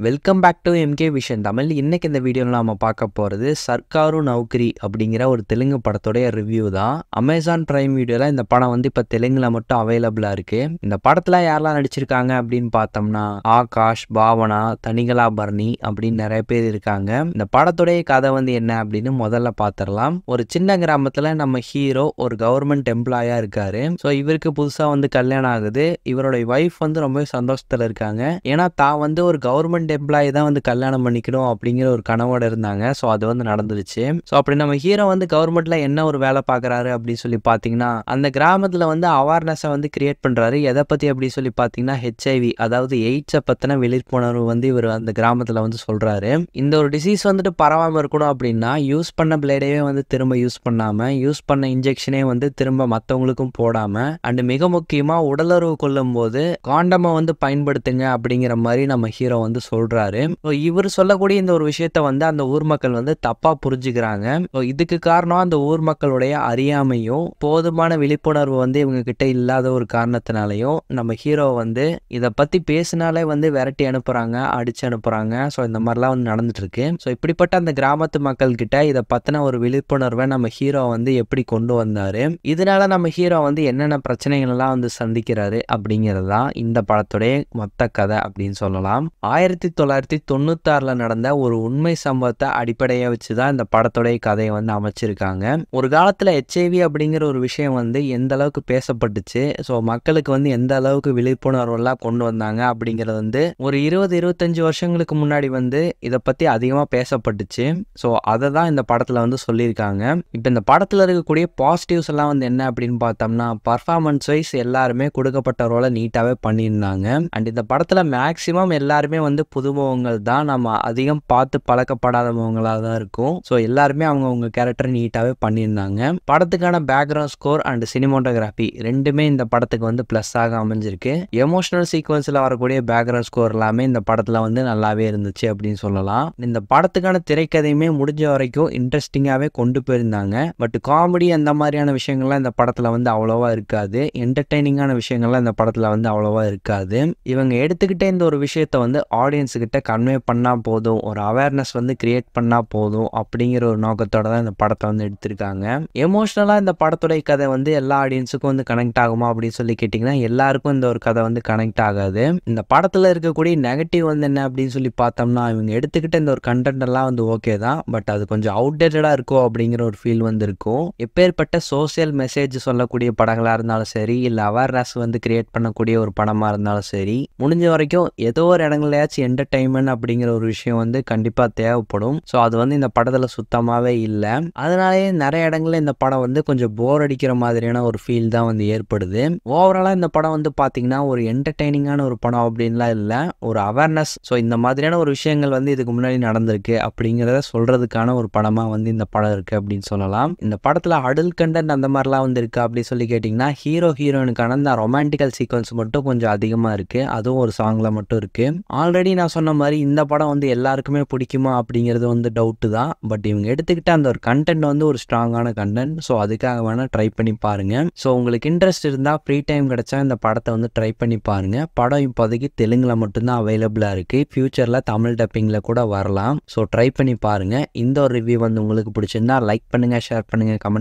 Welcome back to MK vision Tamil. இன்னைக்கு இந்த வீடியோவில் நாம பார்க்க போகிறது சர்க்காரு நௌக்கரி அப்படிங்கிற ஒரு தெலுங்கு படத்தோடைய ரிவ்யூ தான். அமேசான் பிரைம் வீடியோவில் இந்த படம் வந்து இப்போ தெலுங்குல மட்டும் அவைலபிளாக இருக்கு. இந்த படத்தில் யாரெல்லாம் நடிச்சிருக்காங்க அப்படின்னு பார்த்தோம்னா ஆகாஷ், பாவனா, தனிகலாபரணி அப்படின்னு நிறைய பேர் இருக்காங்க. இந்த படத்துடைய கதை வந்து என்ன அப்படின்னு முதல்ல பார்த்துடலாம். ஒரு சின்ன கிராமத்தில் நம்ம ஹீரோ ஒரு கவர்மெண்ட் எம்ப்ளாயா இருக்காரு. ஸோ இவருக்கு புதுசாக வந்து கல்யாணம் ஆகுது. இவருடைய ஒய்ஃப் வந்து ரொம்ப சந்தோஷத்தில் இருக்காங்க. ஏன்னா தான் வந்து ஒரு கவர்மெண்ட் எம்ப்ளாயி தான் வந்து கல்யாணம் பண்ணிக்கணும் அப்படிங்கிற ஒரு கனவோட இருந்தாங்க. ஸோ அது வந்து நடந்துருச்சு. ஸோ அப்படி நம்ம ஹீரோ வந்து கவர்மெண்ட்ல என்ன ஒரு வேலை பார்க்குறாரு அப்படின்னு சொல்லி பார்த்தீங்கன்னா அந்த கிராமத்தில் வந்து அவேர்னஸை வந்து கிரியேட் பண்ணுறாரு. எதை பற்றி அப்படின்னு சொல்லி பார்த்தீங்கன்னா ஹெச்ஐவி, அதாவது எய்ட்ஸை பற்றின விழிப்புணர்வு வந்து இவர் அந்த கிராமத்தில் வந்து சொல்கிறாரு. இந்த ஒரு டிசீஸ் வந்துட்டு பரவாமல் இருக்கணும் அப்படின்னா யூஸ் பண்ண பிளேடையே வந்து திரும்ப யூஸ் பண்ணாமல், யூஸ் பண்ண இன்ஜெக்ஷனே வந்து திரும்ப மற்றவங்களுக்கும் போடாமல், அண்ட் மிக முக்கியமாக உடலுறவு கொள்ளும் போது காண்டமை வந்து பயன்படுத்துங்க அப்படிங்கிற மாதிரி நம்ம ஹீரோ வந்து சொல்றாரு. இவர் சொல்லக்கூடிய இந்த ஒரு விஷயத்த வந்து அந்த ஊர் மக்கள் வந்து தப்பா புரிஞ்சுக்கிறாங்க. இதுக்கு காரணம் அந்த ஊர் மக்களுடைய அறியாமையும் போதுமான விழிப்புணர்வு வந்து இவங்க கிட்ட இல்லாத ஒரு காரணத்தினாலையும் நம்ம ஹீரோ வந்து இதை பத்தி பேசினாலே வந்து விரட்டி அனுப்புறாங்க, அடிச்சு அனுப்புறாங்க. ஸோ இந்த மாதிரிலாம் வந்து நடந்துட்டு இருக்கு. ஸோ இப்படிப்பட்ட அந்த கிராமத்து மக்கள் கிட்ட இதை பத்தின ஒரு விழிப்புணர்வை நம்ம ஹீரோ வந்து எப்படி கொண்டு வந்தாரு, இதனால நம்ம ஹீரோ வந்து என்னென்ன பிரச்சனைகள் எல்லாம் வந்து சந்திக்கிறாரு அப்படிங்கிறது தான் இந்த படத்துடைய மொத்த கதை அப்படின்னு சொல்லலாம். 1996 நடந்த ஒரு உண்மை சம்பவத்தை அடிப்படையா வச்சுதான் இந்த படத்துடைய கதையை வந்து அமைச்சிருக்காங்க. ஒரு காலத்துல HIV அப்படிங்கிற ஒரு விஷயம் வந்து எந்த அளவுக்கு பேசப்பட்டுச்சு, ஸோ மக்களுக்கு வந்து எந்த அளவுக்கு விழிப்புணர்வு எல்லாம் கொண்டு வந்தாங்க அப்படிங்கிறது வந்து ஒரு 20-25 வருஷங்களுக்கு முன்னாடி வந்து இதை பத்தி அதிகமா பேசப்பட்டுச்சு. ஸோ அதை தான் இந்த படத்துல வந்து சொல்லியிருக்காங்க. இப்போ இந்த படத்துல இருக்கக்கூடிய பாசிட்டிவ்ஸ் எல்லாம் வந்து என்ன அப்படின்னு பார்த்தோம்னா பர்ஃபார்மன்ஸ் வைஸ் எல்லாருமே கொடுக்கப்பட்ட ரோலை நீட்டாவே பண்ணியிருந்தாங்க. அண்ட் இந்த படத்துல மேக்சிமம் எல்லாருமே வந்து புதுமுகங்கள் தான், நம்ம அதிகம் பார்த்து பழக்கப்படாத முகங்களாக தான் இருக்கும். ஸோ எல்லாருமே அவங்க கேரக்டர் நீட்டாகவே பண்ணியிருந்தாங்க. படத்துக்கான பேக்ரவுண்ட் ஸ்கோர் அண்ட் சினிமோட்டோகிராஃபி ரெண்டுமே இந்த படத்துக்கு வந்து ப்ளஸ் ஆக அமைஞ்சிருக்கு. எமோஷனல் சீக்வன்ஸில் வரக்கூடிய பேக்ரவுண்ட் ஸ்கோர் எல்லாமே இந்த படத்தில் வந்து நல்லாவே இருந்துச்சு அப்படின்னு சொல்லலாம். இந்த படத்துக்கான திரைக்கதையுமே முடிஞ்ச வரைக்கும் இன்ட்ரெஸ்டிங்காகவே கொண்டு போயிருந்தாங்க. பட் காமெடி அந்த மாதிரியான விஷயங்கள்லாம் இந்த படத்தில் வந்து அவ்வளோவா இருக்காது. என்டர்டெய்னிங்கான விஷயங்கள்லாம் இந்த படத்தில் வந்து அவ்வளோவா இருக்காது. இவங்க எடுத்துக்கிட்டே இந்த ஒரு விஷயத்த வந்து ஆடியன்ஸ் கிட்ட கன்வே பண்ணா போதும், ஒரு அவேர்னஸ் வந்து கிரியேட் பண்ணா போதும் அப்படிங்கிற ஒரு நோக்கத்தோட தான் இந்த படத்தை வந்து எடுத்திருக்காங்க. எமோஷனலா இந்த படத்துடைய கதை வந்து எல்லா ஆடியன்ஸுக்கும் வந்து கனெக்ட் ஆகுமா அப்படின்னு சொல்லி கேட்டிங்கன்னா எல்லாருக்கும் இந்த ஒரு கதை வந்து கனெக்ட் ஆகாது. இந்த படத்துல இருக்கக்கூடிய நெகட்டிவ் வந்து என்ன அப்படின்னு சொல்லி பார்த்தோம்னா இவங்க எடுத்துக்கிட்ட இந்த ஒரு கண்டென்ட் எல்லாம் வந்து ஓகே தான், பட் அது கொஞ்சம் அவுடேட்டடா இருக்கும் அப்படிங்கிற ஒரு ஃபீல் வந்து இருக்கும். எப்பேற்பட்ட சோசியல் மெசேஜ் சொல்லக்கூடிய படங்களா இருந்தாலும் சரி, இல்லை அவேர்னஸ் வந்து கிரியேட் பண்ணக்கூடிய ஒரு படமா இருந்தாலும் சரி, முடிஞ்ச வரைக்கும் ஏதோ ஒரு இடங்களையாச்சும் என்டர்டைன்மெண்ட் அப்படிங்கிற ஒரு விஷயம் வந்து கண்டிப்பா தேவைப்படும். ஸோ அது வந்து இந்த படத்துல சுத்தமாவே இல்லை. அதனாலேயே நிறைய இடங்கள்ல இந்த படம் வந்து கொஞ்சம் போர் அடிக்கிற மாதிரியான ஒரு ஃபீல் தான் வந்து ஏற்படுது. ஓவராலா இந்த படம் வந்து பாத்தீங்கன்னா ஒரு என்டர்டைனிங்கான ஒரு படம் அப்படின்லாம் இல்லை, ஒரு அவேர்னஸ், ஸோ இந்த மாதிரியான ஒரு விஷயங்கள் வந்து இதுக்கு முன்னாடி நடந்திருக்கு அப்படிங்கிறத சொல்றதுக்கான ஒரு படமா வந்து இந்த படம் இருக்கு அப்படின்னு சொல்லலாம். இந்த படத்துல அடல்ட் கண்டென்ட் அந்த மாதிரிலாம் வந்து இருக்கு அப்படின்னு சொல்லி கேட்டிங்கன்னா ஹீரோயினுக்கான அந்த ரொமான்டிக்கல் சீக்வன்ஸ் மட்டும் கொஞ்சம் அதிகமா இருக்கு. அதுவும் ஒரு சாங்ல மட்டும் இருக்கு. ஆல்ரெடி நான் சொன்ன மாதிரி இந்த படம் வந்து எல்லாருக்குமே பிடிக்குமா அப்படிங்கிறது வந்து டவுட்டு தான். பட் இவங்க எடுத்துக்கிட்ட அந்த ஒரு கண்டென்ட் வந்து ஒரு ஸ்ட்ராங்கான கண்டென்ட். ஸோ அதுக்காக வேணா ட்ரை பண்ணி பாருங்க. ஸோ உங்களுக்கு இன்ட்ரெஸ்ட் இருந்தால் ஃப்ரீ டைம் கிடைச்சா இந்த படத்தை வந்து ட்ரை பண்ணி பாருங்க. படம் இப்போதைக்கு தெலுங்குல மட்டும்தான் அவைலபிளாக இருக்கு. ஃபியூச்சரில் தமிழ் டப்பிங்கில் கூட வரலாம். ஸோ ட்ரை பண்ணி பாருங்க. இந்த ஒரு ரிவ்யூ வந்து உங்களுக்கு பிடிச்சிருந்தா லைக் பண்ணுங்க, ஷேர் பண்ணுங்க, கமெண்ட்